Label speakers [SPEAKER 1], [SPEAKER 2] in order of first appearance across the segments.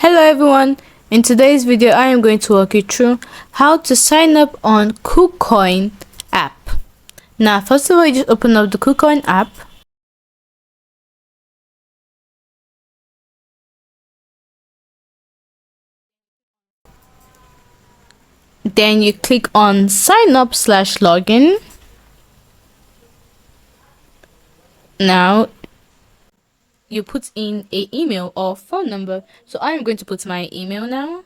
[SPEAKER 1] Hello everyone, in today's video I am going to walk you through how to sign up on Kucoin app. Now first of all, you just open up the Kucoin app. Then you click on sign up / login. Now you put in a email or phone number, so I am going to put my email now.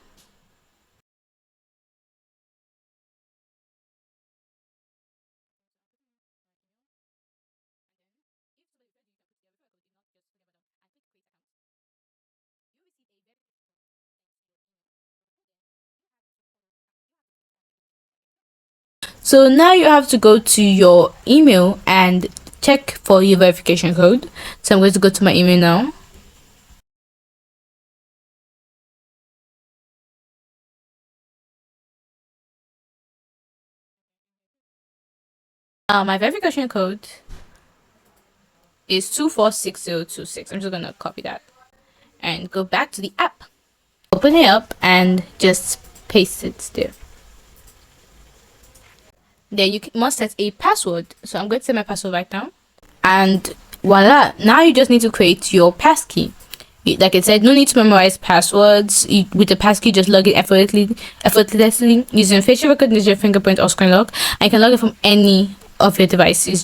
[SPEAKER 1] So now you have to go to your email and check for your verification code. So I'm going to go to my email now. My verification code is 246026. I'm just gonna copy that and go back to the app. Open it up and just paste it there. Then you must set a password. So I'm going to set my password right now. And voila! Now you just need to create your passkey. Like I said, no need to memorize passwords. With the passkey, just log in effortlessly using facial recognition, fingerprint, or screen lock. I can log in from any of your devices.